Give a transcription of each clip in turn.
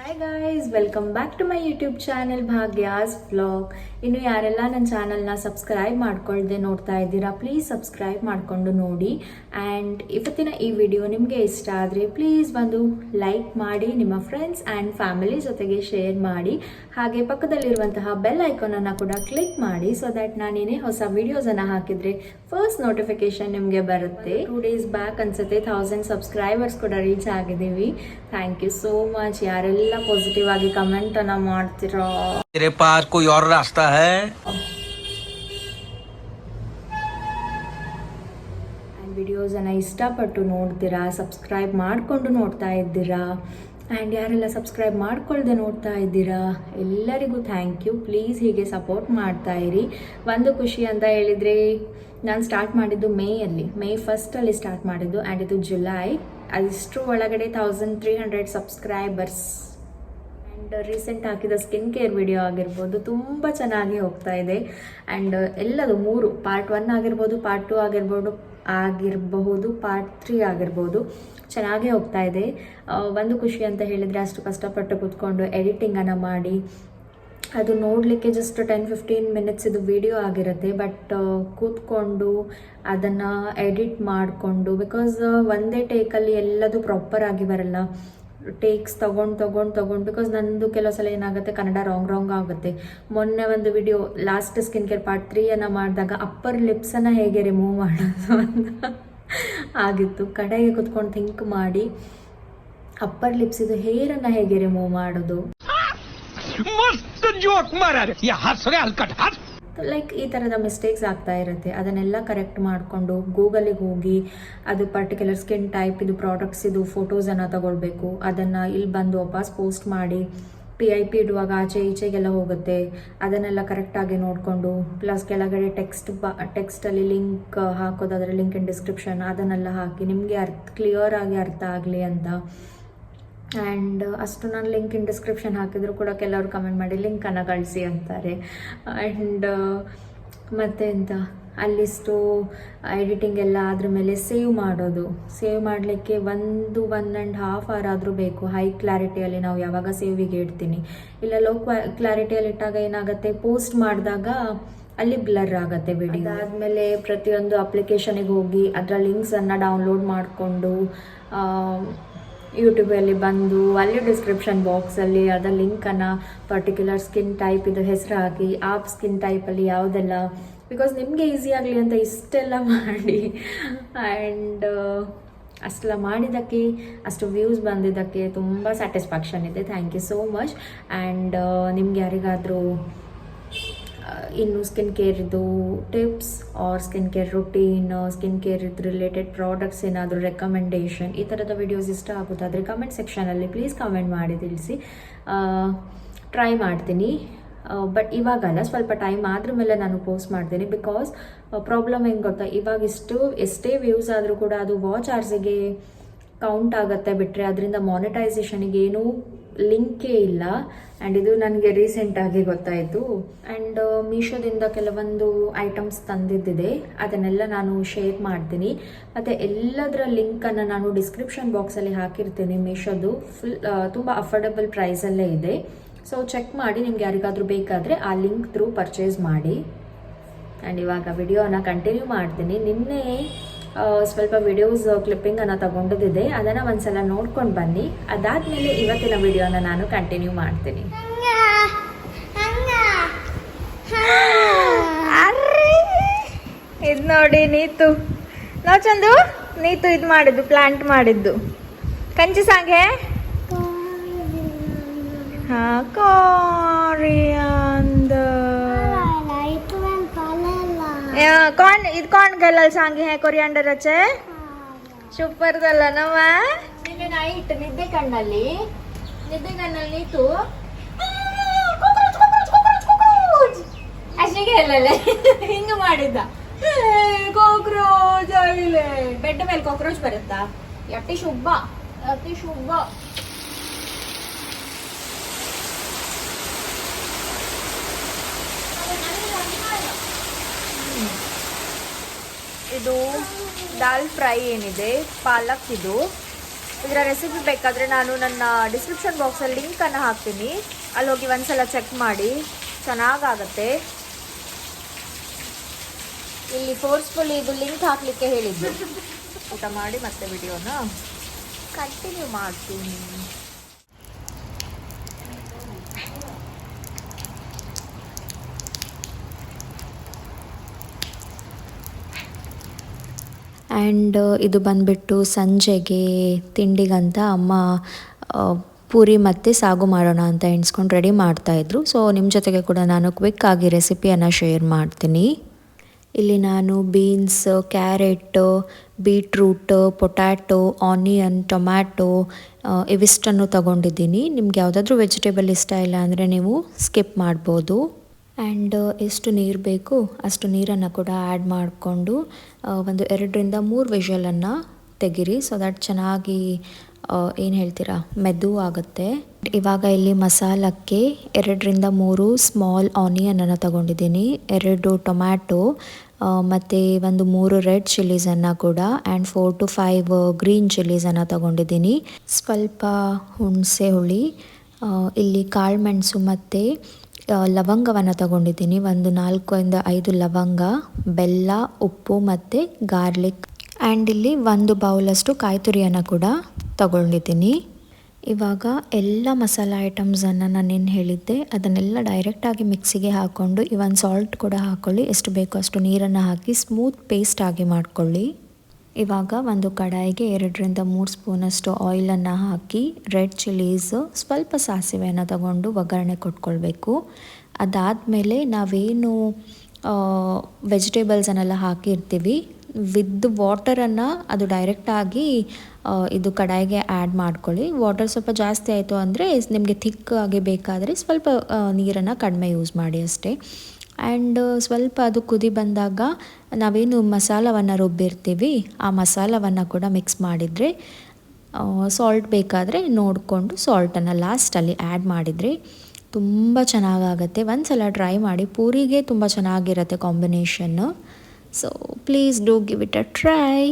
Hi guys, welcome back to my YouTube channel Bhagya's vlog. ಇನ್ನು ಯಾರೆಲ್ಲ ನನ್ನ ಚಾನಲ್ನ ಸಬ್ಸ್ಕ್ರೈಬ್ ಮಾಡ್ಕೊಳ್ದೆ ನೋಡ್ತಾ ಇದ್ದೀರಾ, ಪ್ಲೀಸ್ ಸಬ್ಸ್ಕ್ರೈಬ್ ಮಾಡಿಕೊಂಡು ನೋಡಿ. ಆ್ಯಂಡ್ ಇವತ್ತಿನ ಈ ವಿಡಿಯೋ ನಿಮಗೆ ಇಷ್ಟ ಆದರೆ ಪ್ಲೀಸ್ ಒಂದು ಲೈಕ್ ಮಾಡಿ, ನಿಮ್ಮ ಫ್ರೆಂಡ್ಸ್ ಆ್ಯಂಡ್ ಫ್ಯಾಮಿಲಿ ಜೊತೆಗೆ ಶೇರ್ ಮಾಡಿ. ಹಾಗೆ ಪಕ್ಕದಲ್ಲಿರುವಂತಹ ಬೆಲ್ ಐಕಾನನ್ನು ಕೂಡ ಕ್ಲಿಕ್ ಮಾಡಿ, ಸೊ ದ್ಯಾಟ್ ನಾನೇನೇ ಹೊಸ ವಿಡಿಯೋಸನ್ನು ಹಾಕಿದರೆ ಫಸ್ಟ್ ನೋಟಿಫಿಕೇಶನ್ ನಿಮಗೆ ಬರುತ್ತೆ. 2 days ಬ್ಯಾಕ್ ಅನ್ಸುತ್ತೆ 1000 ಸಬ್ಸ್ಕ್ರೈಬರ್ಸ್ ಕೂಡ ರೀಚ್ ಆಗಿದ್ದೀವಿ. Thank you so much. ಯಾರೆಲ್ಲ ಪಾಸಿಟಿವ್ ಆಗಿ ಕಮೆಂಟ್ ಅನ್ನ ಮಾಡ್ತಿರೋ. तेरे पास कोई और रास्ता है? ವಿಡಿಯೋಸ್ ಅನ್ನ ಇಷ್ಟಪಟ್ಟು ನೋಡ್ತೀರಾ, ಸಬ್ಸ್ಕ್ರೈಬ್ ಮಾಡಿಕೊಂಡು ನೋಡ್ತಾ ಇದ್ದೀರಾ. ಆ್ಯಂಡ್ ಯಾರೆಲ್ಲ ಸಬ್ಸ್ಕ್ರೈಬ್ ಮಾಡ್ಕೊಳ್ದೆ ನೋಡ್ತಾ ಇದ್ದೀರಾ ಎಲ್ಲರಿಗೂ ಥ್ಯಾಂಕ್ ಯು. ಪ್ಲೀಸ್ ಹೀಗೆ ಸಪೋರ್ಟ್ ಮಾಡ್ತಾ ಇರಿ. ಒಂದು ಖುಷಿ ಅಂತ ಹೇಳಿದರೆ, ನಾನು ಸ್ಟಾರ್ಟ್ ಮಾಡಿದ್ದು ಮೇ 1 ಸ್ಟಾರ್ಟ್ ಮಾಡಿದ್ದು ಆ್ಯಂಡ್ ಇದು ಜುಲೈ. ಅದಿಷ್ಟು ಒಳಗಡೆ 1300 ಸಬ್ಸ್ಕ್ರೈಬರ್ಸ್. ಆ್ಯಂಡ್ ರೀಸೆಂಟ್ ಹಾಕಿದ ಸ್ಕಿನ್ ಕೇರ್ ವಿಡಿಯೋ ಆಗಿರ್ಬೋದು, ತುಂಬ ಚೆನ್ನಾಗಿ ಹೋಗ್ತಾ ಇದೆ. ಆ್ಯಂಡ್ ಎಲ್ಲದು 3 ಪಾರ್ಟ್ 1 ಆಗಿರ್ಬೋದು, ಪಾರ್ಟ್ 2 ಆಗಿರಬಹುದು, ಪಾರ್ಟ್ 3 ಆಗಿರ್ಬೋದು, ಚೆನ್ನಾಗೇ ಹೋಗ್ತಾ ಇದೆ. ಒಂದು ಖುಷಿ ಅಂತ ಹೇಳಿದರೆ, ಅಷ್ಟು ಕಷ್ಟಪಟ್ಟು ಕೂತ್ಕೊಂಡು ಎಡಿಟಿಂಗನ್ನು ಮಾಡಿ ಅದು ನೋಡಲಿಕ್ಕೆ ಜಸ್ಟ್ 10-15 ಮಿನಿಟ್ಸ್ ಇದು ವಿಡಿಯೋ ಆಗಿರುತ್ತೆ. ಬಟ್ ಕೂತ್ಕೊಂಡು ಅದನ್ನು ಎಡಿಟ್ ಮಾಡಿಕೊಂಡು, ಬಿಕಾಸ್ ಒಂದೇ ಟೇಕಲ್ಲಿ ಎಲ್ಲದು ಪ್ರಾಪರ್ ಆಗಿ ಬರಲ್ಲ. ಟೇಕ್ಸ್ ತೊಗೊಂಡು ಬಿಕಾಸ್ ನಂದು ಕೆಲವು ಸಲ ಏನಾಗುತ್ತೆ, ಕನ್ನಡ ರಾಂಗ್ ಆಗುತ್ತೆ. ಮೊನ್ನೆ ಒಂದು video last skin care part 3 ಮಾಡಿದಾಗ ಅಪ್ಪರ್ ಲಿಪ್ಸನ್ನು ಹೇಗೆ ರಿಮೂವ್ ಮಾಡೋದು ಅಂತ ಆಗಿತ್ತು. ಕಡೆಗೆ ಕುತ್ಕೊಂಡು ಥಿಂಕ್ ಮಾಡಿ ಅಪ್ಪರ್ ಲಿಪ್ಸ್ ಇದು ಹೇರನ್ನು ಹೇಗೆ ರಿಮೂವ್ ಮಾಡೋದು, ಲೈಕ್ ಈ ಥರದ ಮಿಸ್ಟೇಕ್ಸ್ ಆಗ್ತಾ ಇರುತ್ತೆ. ಅದನ್ನೆಲ್ಲ ಕರೆಕ್ಟ್ ಮಾಡಿಕೊಂಡು ಗೂಗಲಿಗೆ ಹೋಗಿ ಅದು ಪರ್ಟಿಕ್ಯುಲರ್ ಸ್ಕಿನ್ ಟೈಪ್ ಇದು ಪ್ರಾಡಕ್ಟ್ಸ್ ಇದು ಫೋಟೋಸನ್ನು ತಗೊಳ್ಬೇಕು. ಅದನ್ನು ಇಲ್ಲಿ ಬಂದು ವಾಪಸ್ ಪೋಸ್ಟ್ ಮಾಡಿ PIP ಇಡುವಾಗ ಆಚೆ ಈಚೆಗೆಲ್ಲ ಹೋಗುತ್ತೆ. ಅದನ್ನೆಲ್ಲ ಕರೆಕ್ಟಾಗಿ ನೋಡಿಕೊಂಡು, ಪ್ಲಸ್ ಕೆಳಗಡೆ ಟೆಕ್ಸ್ಟಲ್ಲಿ ಲಿಂಕ್ ಹಾಕೋದು, ಅದರ ಲಿಂಕ್ ಇನ್ ಡಿಸ್ಕ್ರಿಪ್ಷನ್ ಅದನ್ನೆಲ್ಲ ಹಾಕಿ ನಿಮಗೆ ಕ್ಲಿಯರ್ ಆಗಿ ಅರ್ಥ ಆಗಲಿ ಅಂತ. ಆ್ಯಂಡ್ ಅಷ್ಟು ನಾನು ಲಿಂಕ್ ಇನ್ ಡಿಸ್ಕ್ರಿಪ್ಷನ್ ಹಾಕಿದ್ರು ಕೂಡ ಕೆಲವರು ಕಮೆಂಟ್ ಮಾಡಿ ಲಿಂಕನ್ನು ಕಳಿಸಿ ಅಂತಾರೆ. ಆ್ಯಂಡ್ ಮತ್ತೆ ಎಂತ ಅಲ್ಲಿಷ್ಟು ಎಡಿಟಿಂಗ್ ಎಲ್ಲ ಅದ್ರ ಮೇಲೆ ಸೇವ್ ಮಾಡಲಿಕ್ಕೆ 1.5 hour ಆದರೂ ಬೇಕು. ಹೈ ಕ್ಲಾರಿಟಿಯಲ್ಲಿ ನಾವು ಯಾವಾಗ ಸೇವಿಗೆ ಇಡ್ತೀನಿ, ಇಲ್ಲ ಲೋ ಕ್ಲಾರಿಟಿಯಲ್ಲಿ ಇಟ್ಟಾಗ ಏನಾಗುತ್ತೆ, ಪೋಸ್ಟ್ ಮಾಡಿದಾಗ ಅಲ್ಲಿ ಬ್ಲರ್ ಆಗುತ್ತೆ ವಿಡಿಯೋ. ಅದಾದಮೇಲೆ ಪ್ರತಿಯೊಂದು ಅಪ್ಲಿಕೇಶನಿಗೆ ಹೋಗಿ ಅದರ ಲಿಂಕ್ಸನ್ನು ಡೌನ್ಲೋಡ್ ಮಾಡಿಕೊಂಡು ಯೂಟ್ಯೂಬಲ್ಲಿ ಬಂದು ಅಲ್ಲಿ ಡಿಸ್ಕ್ರಿಪ್ಷನ್ ಬಾಕ್ಸಲ್ಲಿ ಅದರ ಲಿಂಕನ್ನು ಪರ್ಟಿಕ್ಯುಲರ್ ಸ್ಕಿನ್ ಟೈಪ್ ಇದು ಹೆಸರು ಹಾಕಿ ಆ ಸ್ಕಿನ್ ಟೈಪಲ್ಲಿ ಯಾವುದೆಲ್ಲ, ಬಿಕಾಸ್ ನಿಮಗೆ ಈಸಿ ಆಗಲಿ ಅಂತ ಇಷ್ಟೆಲ್ಲ ಮಾಡಿ. ಆ್ಯಂಡ್ ಅಷ್ಟೆಲ್ಲ ಮಾಡಿದ್ದಕ್ಕೆ, ಅಷ್ಟು ವ್ಯೂಸ್ ಬಂದಿದ್ದಕ್ಕೆ ತುಂಬ ಸ್ಯಾಟಿಸ್ಫ್ಯಾಕ್ಷನ್ ಇದೆ. Thank you so much. And ನಿಮ್ಗೆ ಯಾರಿಗಾದರೂ ಇನ್ನು ಸ್ಕಿನ್ ಕೇರ್ದು tips or skin care routine, skin care related products ಏನಾದರೂ ರೆಕಮೆಂಡೇಷನ್, ಈ ಥರದ ವಿಡಿಯೋಸ್ ಇಷ್ಟ ಆಗೋದಾದರೆ ಕಮೆಂಟ್ ಸೆಕ್ಷನಲ್ಲಿ ಪ್ಲೀಸ್ ಕಮೆಂಟ್ ಮಾಡಿ ತಿಳಿಸಿ. ಟ್ರೈ ಮಾಡ್ತೀನಿ. ಬಟ್ ಇವಾಗಲ್ಲ, ಸ್ವಲ್ಪ ಟೈಮ್ ಆದ್ರ ಮೇಲೆ ನಾನು ಪೋಸ್ಟ್ ಮಾಡ್ತೀನಿ. ಬಿಕಾಸ್ ಪ್ರಾಬ್ಲಮ್ ಹೆಂಗೆ ಗೊತ್ತಾ, ಇವಾಗ ಎಷ್ಟೇ ವ್ಯೂಸ್ ಆದರೂ ಕೂಡ ಅದು ವಾಚ್ ಅವರ್ಸಿಗೆ ಕೌಂಟ್ ಆಗುತ್ತೆ ಬಿಟ್ಟರೆ ಅದರಿಂದ ಮಾನಿಟೈಸೇಷನಿಗೆ ಏನೂ ಲಿಂಕೇ ಇಲ್ಲ. ಆ್ಯಂಡ್ ಇದು ನನಗೆ ರೀಸೆಂಟಾಗಿ ಗೊತ್ತಾಯಿತು. ಆ್ಯಂಡ್ ಮೀಶೋದಿಂದ ಕೆಲವೊಂದು ಐಟಮ್ಸ್ ತಂದಿದ್ದಿದೆ, ಅದನ್ನೆಲ್ಲ ನಾನು ಶೇರ್ ಮಾಡ್ತೀನಿ. ಮತ್ತು ಎಲ್ಲದರ ಲಿಂಕನ್ನು ನಾನು ಡಿಸ್ಕ್ರಿಪ್ಷನ್ ಬಾಕ್ಸಲ್ಲಿ ಹಾಕಿರ್ತೀನಿ. ಮೀಶೋದು ತುಂಬ ಅಫೋರ್ಡಬಲ್ ಪ್ರೈಸಲ್ಲೇ ಇದೆ. ಸೊ ಚೆಕ್ ಮಾಡಿ, ನಿಮ್ಗೆ ಯಾರಿಗಾದರೂ ಬೇಕಾದರೆ ಆ ಲಿಂಕ್ ಥ್ರೂ ಪರ್ಚೇಸ್ ಮಾಡಿ. ಆ್ಯಂಡ್ ಇವಾಗ ವಿಡಿಯೋನ ಕಂಟಿನ್ಯೂ ಮಾಡ್ತೀನಿ. ನಿನ್ನೆ ಸ್ವಲ್ಪ ವಿಡಿಯೋಸ್ ಕ್ಲಿಪ್ಪಿಂಗನ್ನು ತಗೊಂಡಿದ್ದೆ, ಅದನ್ನು ಒಂದ್ಸಲ ನೋಡ್ಕೊಂಡು ಬನ್ನಿ. ಅದಾದಮೇಲೆ ಇವತ್ತಿನ ವಿಡಿಯೋನ ನಾನು ಕಂಟಿನ್ಯೂ ಮಾಡ್ತೀನಿ. ಇದು ನೋಡಿ ನೀತು ಚಂದು, ನೀತು ಇದು ಮಾಡಿದ್ದು ಪ್ಲಾಂಟ್ ಮಾಡಿದ್ದು ಕಂಚಿ ಸಾಂಗೆ कौन गलल सांगे है कोरिएंडर अच्छे ಸೂಪರ್ ದಲ್ಲ ನವ. ನಿನ್ನೆ ನೈಟ್ ನಿದ್ದೆ ಕಣ್ಣಲ್ಲಿ ನೀತು ಅಷ್ಟಿಗೆ ಹೇಳಲ್ಲ ಹಿಂಗೆ ಮಾಡಿದ್ದ. ಕಾಕ್ರೋಚ್ ಆಗಿಲ್ಲ, ಬೆಡ್ ಮೇಲೆ ಕಾಕ್ರೋಚ್ ಬರುತ್ತಾ? ಅತಿ ಶುಭ. ಇದು ದಾಲ್ ಫ್ರೈ ಏನಿದೆ, ಪಾಲಕ್ ಇದು ಇದರ ರೆಸಿಪಿ ಬೇಕಾದರೆ ನಾನು ನನ್ನ ಡಿಸ್ಕ್ರಿಪ್ಷನ್ ಬಾಕ್ಸಲ್ಲಿ ಲಿಂಕನ್ನು ಹಾಕ್ತೀನಿ, ಅಲ್ಲಿ ಹೋಗಿ ಒಂದ್ಸಲ ಚೆಕ್ ಮಾಡಿ, ಚೆನ್ನಾಗಾಗತ್ತೆ. ಇಲ್ಲಿ ಫೋರ್ಸ್ಫುಲ್ಲಿ ಇದು ಲಿಂಕ್ ಹಾಕಲಿಕ್ಕೆ ಹೇಳಿದ್ದು. ಊಟ ಮಾಡಿ ಮತ್ತೆ ವಿಡಿಯೋನ ಕಂಟಿನ್ಯೂ ಮಾಡ್ತೀನಿ. ಆ್ಯಂಡ್ ಇದು ಬಂದುಬಿಟ್ಟು ಸಂಜೆಗೆ ತಿಂಡಿಗಂತ ಅಮ್ಮ ಪೂರಿ ಮತ್ತು ಸಾಗು ಮಾಡೋಣ ಅಂತ ಎಣಿಸ್ಕೊಂಡು ರೆಡಿ ಮಾಡ್ತಾಯಿದ್ರು. ಸೊ ನಿಮ್ಮ ಜೊತೆಗೆ ಕೂಡ ನಾನು ಕ್ವಿಕ್ಕಾಗಿ ರೆಸಿಪಿಯನ್ನು ಶೇರ್ ಮಾಡ್ತೀನಿ. ಇಲ್ಲಿ ನಾನು beans, carrot, beetroot, potato, onion, tomato ಇವಿಷ್ಟನ್ನು ತಗೊಂಡಿದ್ದೀನಿ. ನಿಮ್ಗೆ ಯಾವುದಾದ್ರೂ ವೆಜಿಟೇಬಲ್ ಇಷ್ಟ ಇಲ್ಲ ಅಂದರೆ ನೀವು ಸ್ಕಿಪ್ ಮಾಡ್ಬೋದು. ಆ್ಯಂಡ್ ಎಷ್ಟು ನೀರು ಬೇಕು ಅಷ್ಟು ನೀರನ್ನು ಕೂಡ ಆ್ಯಡ್ ಮಾಡಿಕೊಂಡು ಒಂದು 2-3 ವಿಷಲನ್ನು ತೆಗಿರಿ. ಸೊ ದಟ್ ಚೆನ್ನಾಗಿ ಏನು ಹೇಳ್ತೀರಾ ಮೆದು ಆಗುತ್ತೆ. ಇವಾಗ ಇಲ್ಲಿ ಮಸಾಲಕ್ಕೆ 2-3 ಸ್ಮಾಲ್ ಆನಿಯನನ್ನು ತಗೊಂಡಿದ್ದೀನಿ, 2 ಟೊಮ್ಯಾಟೊ ಮತ್ತು ಒಂದು 3 ರೆಡ್ ಚಿಲ್ಲೀಸನ್ನು ಕೂಡ ಆ್ಯಂಡ್ 4 to 5 ಗ್ರೀನ್ ಚಿಲ್ಲೀಸನ್ನು ತಗೊಂಡಿದ್ದೀನಿ. ಸ್ವಲ್ಪ ಹುಣಸೆ ಹುಳಿ, ಇಲ್ಲಿ ಕಾಳುಮೆಣಸು ಮತ್ತು ಲವಂಗವನ್ನು ತಗೊಂಡಿದ್ದೀನಿ, ಒಂದು 4-5 ಲವಂಗ, ಬೆಲ್ಲ, ಉಪ್ಪು ಮತ್ತು ಗಾರ್ಲಿಕ್ ಆ್ಯಂಡ್ ಇಲ್ಲಿ 1 ಬೌಲಷ್ಟು ಕಾಯಿ ತುರಿಯನ್ನು ಕೂಡ ತಗೊಂಡಿದ್ದೀನಿ. ಇವಾಗ ಎಲ್ಲ ಮಸಾಲ ಐಟಮ್ಸನ್ನು ನಾನೇನು ಹೇಳಿದ್ದೆ ಅದನ್ನೆಲ್ಲ ಡೈರೆಕ್ಟಾಗಿ ಮಿಕ್ಸಿಗೆ ಹಾಕ್ಕೊಂಡು ಇವನ್ ಸಾಲ್ಟ್ ಕೂಡ ಹಾಕ್ಕೊಳ್ಳಿ, ಎಷ್ಟು ಬೇಕೋ ಅಷ್ಟು ನೀರನ್ನು ಹಾಕಿ ಸ್ಮೂತ್ ಪೇಸ್ಟ್ ಆಗಿ ಮಾಡ್ಕೊಳ್ಳಿ. ಇವಾಗ ಒಂದು ಕಡಾಯಿಗೆ 2-3 ಸ್ಪೂನಷ್ಟು ಆಯಿಲನ್ನು ಹಾಕಿ ರೆಡ್ ಚಿಲ್ಲೀಸ್, ಸ್ವಲ್ಪ ಸಾಸಿವೆಯನ್ನು ತಗೊಂಡು ಒಗ್ಗರಣೆ ಕೊಟ್ಕೊಳ್ಬೇಕು. ಅದಾದಮೇಲೆ ನಾವೇನು ವೆಜಿಟೇಬಲ್ಸನ್ನೆಲ್ಲ ಹಾಕಿರ್ತೀವಿ ವಿತ್ ವಾಟರನ್ನು ಅದು ಡೈರೆಕ್ಟಾಗಿ ಇದು ಕಡಾಯಿಗೆ ಆ್ಯಡ್ ಮಾಡ್ಕೊಳ್ಳಿ. ವಾಟರ್ ಸ್ವಲ್ಪ ಜಾಸ್ತಿ ಆಯಿತು ಅಂದರೆ ನಿಮಗೆ ಥಿಕ್ಕಾಗಿ ಬೇಕಾದರೆ ಸ್ವಲ್ಪ ನೀರನ್ನು ಕಡಿಮೆ ಯೂಸ್ ಮಾಡಿ ಅಷ್ಟೇ. ಆ್ಯಂಡ್ ಸ್ವಲ್ಪ ಅದು ಕುದಿ ಬಂದಾಗ ನಾವೇನು ಮಸಾಲವನ್ನು ರುಬ್ಬಿರ್ತೀವಿ ಆ ಮಸಾಲವನ್ನು ಕೂಡ ಮಿಕ್ಸ್ ಮಾಡಿದರೆ, ಸಾಲ್ಟ್ ಬೇಕಾದರೆ ನೋಡಿಕೊಂಡು ಸಾಲ್ಟನ್ನು ಲಾಸ್ಟಲ್ಲಿ ಆ್ಯಡ್ ಮಾಡಿದರೆ ತುಂಬ ಚೆನ್ನಾಗಾಗತ್ತೆ. ಒಂದು ಸಲ ಟ್ರೈ ಮಾಡಿ, ಪೂರಿಗೆ ತುಂಬ ಚೆನ್ನಾಗಿರುತ್ತೆ combination. So please do give it a try.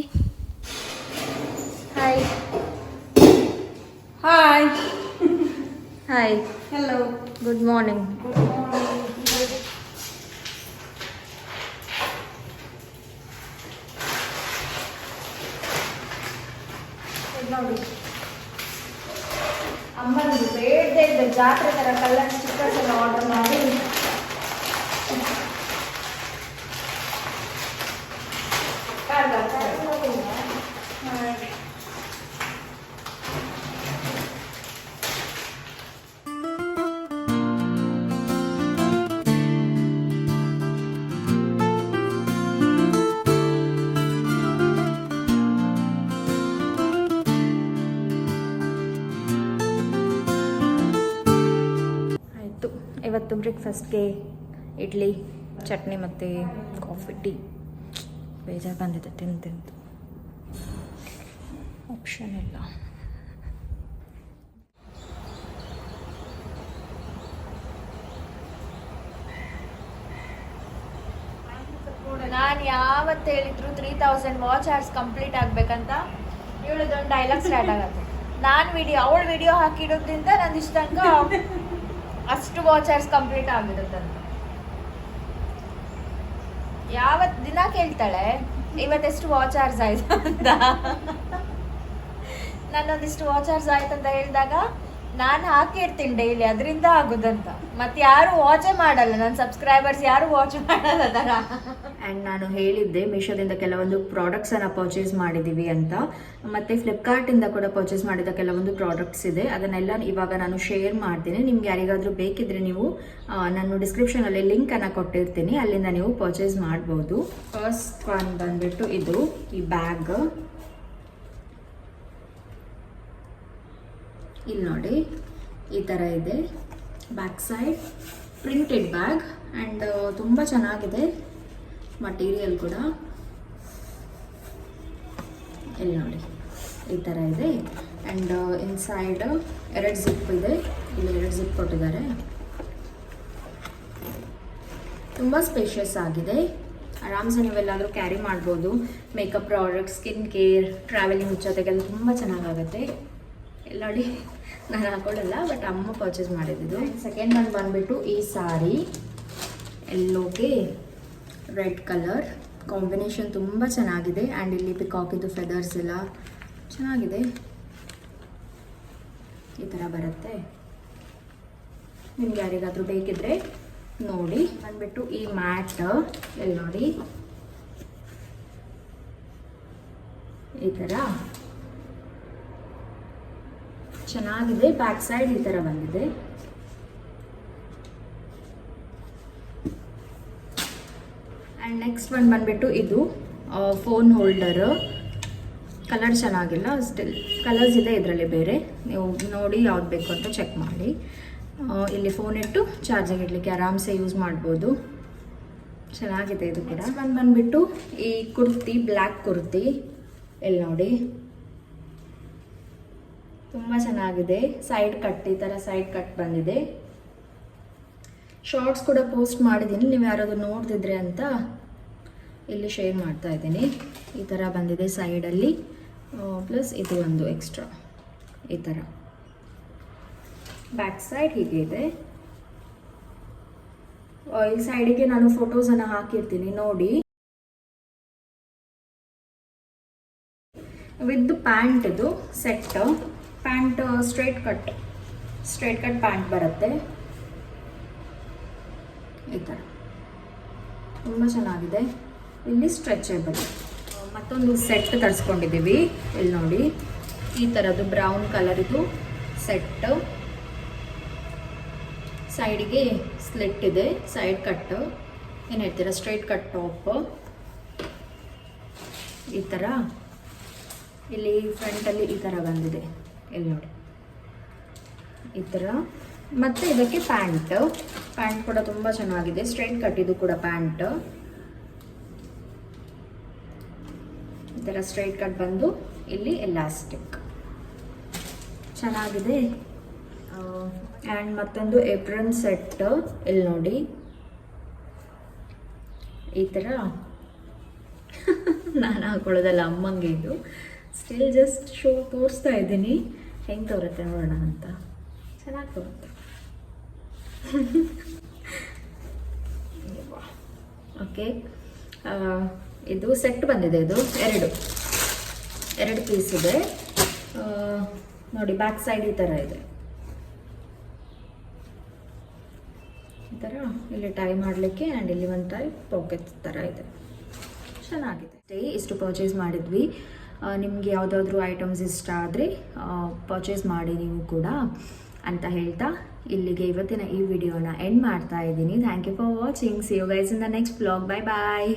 Hi Hi. Hi Hello. Good morning. Good morning. ನೋಡಿ ಅಮ್ಮನಿಗೆ ಬೇಡದೇ ಇದ್ದ ಜಾತ್ರೆ ಥರ ಕಲರ್ ಸ್ಟಿಕ್ಕರ್ಸ್ ಎಲ್ಲ ಆರ್ಡರ್ ಮಾಡಿ ಇವತ್ತು ಬ್ರೇಕ್ಫಾಸ್ಟ್ಗೆ ಇಡ್ಲಿ, ಚಟ್ನಿ ಮತ್ತು ಕಾಫಿ, ಟೀ. ಬೇಜಾರು ಬಂದಿದೆ ತಿಂದು ಆಪ್ಷನ್ ಇಲ್ಲ. ನಾನು ಯಾವತ್ತು ಹೇಳಿದ್ರು 3000 ವಾಚ್ ಅವರ್ಸ್ ಕಂಪ್ಲೀಟ್ ಆಗಬೇಕಂತ ಇವಳದೊಂದು ಡೈಲಾಗ್ ಸ್ಟಾರ್ಟ್ ಆಗುತ್ತೆ. ಅವಳು ವಿಡಿಯೋ ಹಾಕಿಡೋದ್ರಿಂದ ನಾನು ಇಷ್ಟ ತನಕ ಅಷ್ಟು ವಾಚ್ ಅವರ್ಸ್ ಕಂಪ್ಲೀಟ್ ಆಗಿರುತ್ತಂತ. ಯಾವತ್ತು ದಿನ ಕೇಳ್ತಾಳೆ ಇವತ್ತೆಷ್ಟು ವಾಚ್ ಅವರ್ಸ್ ಆಯ್ತು ಅಂತ. ನನ್ನೊಂದಿಷ್ಟು ವಾಚ್ ಅವರ್ಸ್ ಆಯ್ತು ಅಂತ ಹೇಳಿದಾಗ ನಾನು ಹಾಕಿರ್ತೀನಿ ಡೈಲಿ, ಅದರಿಂದ ಆಗೋದಂತ. ಮತ್ತೆ ಯಾರು ವಾಚೇ ಮಾಡಲ್ಲ, ನನ್ನ ಸಬ್ಸ್ಕ್ರೈಬರ್ಸ್ ಯಾರು ವಾಚ್ ಮಾಡಲ್ಲ ಥರ. ಆ್ಯಂಡ್ ನಾನು ಹೇಳಿದ್ದೆ ಮೀಶೋದಿಂದ ಕೆಲವೊಂದು ಪ್ರಾಡಕ್ಟ್ಸನ್ನು ಪರ್ಚೇಸ್ ಮಾಡಿದ್ದೀವಿ ಅಂತ, ಮತ್ತು ಫ್ಲಿಪ್ಕಾರ್ಟಿಂದ ಕೂಡ ಪರ್ಚೇಸ್ ಮಾಡಿದ ಕೆಲವೊಂದು ಪ್ರಾಡಕ್ಟ್ಸ್ ಇದೆ. ಅದನ್ನೆಲ್ಲ ಇವಾಗ ನಾನು ಶೇರ್ ಮಾಡ್ತೀನಿ. ನಿಮ್ಗೆ ಯಾರಿಗಾದರೂ ಬೇಕಿದ್ರೆ ನೀವು ನಾನು ಡಿಸ್ಕ್ರಿಪ್ಷನಲ್ಲಿ ಲಿಂಕನ್ನು ಕೊಟ್ಟಿರ್ತೀನಿ, ಅಲ್ಲಿಂದ ನೀವು ಪರ್ಚೇಸ್ ಮಾಡ್ಬೋದು. ಫಸ್ಟ್ ಒನ್ ಬಂದುಬಿಟ್ಟು ಇದು ಈ ಬ್ಯಾಗ್. ಇಲ್ಲಿ ನೋಡಿ ಈ ಥರ ಇದೆ back side, printed bag and ತುಂಬ ಚೆನ್ನಾಗಿದೆ ಮಟೀರಿಯಲ್ ಕೂಡ. ಇಲ್ಲಿ ನೋಡಿ ಈ ಥರ ಇದೆ ಆ್ಯಂಡ್ ಇನ್ಸೈಡ್ 2 ಜಿಪ್ ಇದೆ, ಇಲ್ಲಿ 2 ಜಿಪ್ ಕೊಟ್ಟಿದ್ದಾರೆ. ತುಂಬ ಸ್ಪೇಷಿಯಸ್ ಆಗಿದೆ ಆರಾಮ್ಸೆ ನೀವೆಲ್ಲಾದರೂ ಕ್ಯಾರಿ ಮಾಡ್ಬೋದು. Makeup product, skin care, travelling ಜೊತೆಗೆಲ್ಲ ತುಂಬ ಚೆನ್ನಾಗಾಗುತ್ತೆ. ಎಲ್ಲ ನೋಡಿ ನಾನು ಹಾಕೊಳ್ಳಲ್ಲ, ಬಟ್ ಅಮ್ಮ ಪರ್ಚೇಸ್ ಮಾಡಿದ್ದು. ಸೆಕೆಂಡ್ ಒನ್ ಬಂದುಬಿಟ್ಟು ಈ ಸಾರಿ ಎಲ್ಲೋಗೆ ರೆಡ್ ಕಲರ್ ಕಾಂಬಿನೇಷನ್ ತುಂಬ ಚೆನ್ನಾಗಿದೆ. ಆ್ಯಂಡ್ ಇಲ್ಲಿ ಪಿಕಾಕಿದ್ದು ಫೆದರ್ಸ್ ಎಲ್ಲ ಚೆನ್ನಾಗಿದೆ. ಈ ಥರ ಬರುತ್ತೆ. ನಿಮ್ಗೆ ಯಾರಿಗಾದರೂ ಬೇಕಿದ್ರೆ ನೋಡಿ. ಬಂದ್ಬಿಟ್ಟು ಈ ಮ್ಯಾಟ್ ಇಲ್ಲಿ ನೋಡಿ ಈ ಥರ ಚೆನ್ನಾಗಿದೆ. ಬ್ಯಾಕ್ ಸೈಡ್ ಈ ಥರ ಬಂದಿದೆ. ಆ್ಯಂಡ್ ನೆಕ್ಸ್ಟ್ ಒನ್ ಬಂದ್ಬಿಟ್ಟು ಇದು ಫೋನ್ ಹೋಲ್ಡರ್. ಕಲರ್ ಚೆನ್ನಾಗಿಲ್ಲ, ಸ್ಟಿಲ್ ಕಲರ್ಸ್ ಇದೆ ಇದರಲ್ಲಿ ಬೇರೆ. ನೀವು ನೋಡಿ ಯಾವ್ದು ಬೇಕು ಅಂತ ಚೆಕ್ ಮಾಡಿ. ಇಲ್ಲಿ ಫೋನ್ ಇಟ್ಟು ಚಾರ್ಜಿಂಗ್ ಇಡಲಿಕ್ಕೆ ಆರಾಮ್ಸೆ ಯೂಸ್ ಮಾಡ್ಬೋದು. ಚೆನ್ನಾಗಿದೆ ಇದು ಕೂಡ. ಒಂದು ಬಂದುಬಿಟ್ಟು ಈ ಕುರ್ತಿ, ಬ್ಲ್ಯಾಕ್ ಕುರ್ತಿ ಇಲ್ಲಿ ನೋಡಿ ತುಂಬ ಚೆನ್ನಾಗಿದೆ. ಸೈಡ್ ಕಟ್, ಈ ಥರ ಸೈಡ್ ಕಟ್ ಬಂದಿದೆ. ಶಾರ್ಟ್ಸ್ ಕೂಡ ಪೋಸ್ಟ್ ಮಾಡಿದ್ದೀನಿ, ನೀವು ಯಾರಾದರೂ ನೋಡ್ತಿದ್ರೆ ಅಂತ ಇಲ್ಲಿ ಶೇರ್ ಮಾಡ್ತಾ ಇದ್ದೀನಿ. ಈ ಥರ ಬಂದಿದೆ ಸೈಡಲ್ಲಿ, ಪ್ಲಸ್ ಇದು ಒಂದು ಎಕ್ಸ್ಟ್ರಾ ಈ ಥರ. ಬ್ಯಾಕ್ ಸೈಡ್ ಹೀಗೆ ಇದೆ. ಈ ಸೈಡಿಗೆ ನಾನು ಫೋಟೋಸನ್ನು ಹಾಕಿರ್ತೀನಿ ನೋಡಿ. ವಿತ್ ಪ್ಯಾಂಟ್ ಇದು set. Pant straight cut pant ಬರುತ್ತೆ ಈ ಥರ. ತುಂಬ ಚೆನ್ನಾಗಿದೆ. ಇಲ್ಲಿ ಸ್ಟ್ರೆಚಬಲ್. ಮತ್ತೊಂದು ಸೆಟ್ ತರಿಸ್ಕೊಂಡಿದ್ದೀವಿ ಇಲ್ಲಿ ನೋಡಿ. ಈ ಥರದ್ದು ಬ್ರೌನ್ ಕಲರಿದು ಸೆಟ್. ಸೈಡಿಗೆ ಸ್ಲಿಟ್ ಇದೆ, ಸೈಡ್ ಕಟ್ ಏನು ಹೇಳ್ತೀರಾ, ಸ್ಟ್ರೈಟ್ ಕಟ್ ಟಾಪ್ ಈ ಥರ. ಇಲ್ಲಿ ಫ್ರಂಟಲ್ಲಿ ಈ ಥರ ಬಂದಿದೆ ಇಲ್ಲಿ ನೋಡಿ ಈ ಥರ. ಮತ್ತು ಇದಕ್ಕೆ ಪ್ಯಾಂಟ್ ಕೂಡ ತುಂಬ ಚೆನ್ನಾಗಿದೆ. ಸ್ಟ್ರೈಟ್ ಕಟ್ ಇದು ಕೂಡ ಪ್ಯಾಂಟ್. ಈ ಥರ ಸ್ಟ್ರೈಟ್ ಕಟ್ ಬಂದು ಇಲ್ಲಿ ಎಲಾಸ್ಟಿಕ್ ಚೆನ್ನಾಗಿದೆ. ಆ್ಯಂಡ್ ಮತ್ತೊಂದು ಏಪ್ರನ್ ಸೆಟ್ ಇಲ್ಲಿ ನೋಡಿ ಈ ಥರ. ನಾನು ಹಾಕೊಳ್ಳೋದಲ್ಲ, ಅಮ್ಮಂಗೆ ಇದು. ಸ್ಟಿಲ್ ಜಸ್ಟ್ ತೋರಿಸ್ತಾ ಇದ್ದೀನಿ ಹೆಂಗೆ ತೋರುತ್ತೆ ನೋಡೋಣ ಅಂತ. ಚೆನ್ನಾಗಿ ತೋರುತ್ತೆ. ಓಕೆ, ಇದು ಸೆಟ್ ಬಂದಿದೆ. ಇದು ಎರಡು ಪೀಸ್ ಇದೆ ನೋಡಿ. ಬ್ಯಾಕ್ ಸೈಡ್ ಈ ಥರ ಇದೆ. ಈ ಥರ ಇಲ್ಲಿ ಟೈ ಮಾಡಲಿಕ್ಕೆ, ಆ್ಯಂಡ್ ಇಲ್ಲಿ ಒಂದು ಟೈ ಪಾಕೆಟ್ ಥರ ಇದೆ. ಚೆನ್ನಾಗಿದೆ. ಇಷ್ಟು ಪರ್ಚೇಸ್ ಮಾಡಿದ್ವಿ. ನಿಮಗೆ ಯಾವುದಾದ್ರೂ ಐಟಮ್ಸ್ ಇಷ್ಟ ಆದರೆ ಪರ್ಚೇಸ್ ಮಾಡಿ ನೀವು ಕೂಡ ಅಂತ ಹೇಳ್ತಾ ಇಲ್ಲಿಗೆ ಇವತ್ತಿನ ಈ ವಿಡಿಯೋನ ಎಂಡ್ ಮಾಡ್ತಾ ಇದ್ದೀನಿ. Thank you for watching. See you guys in the next vlog. Bye bye.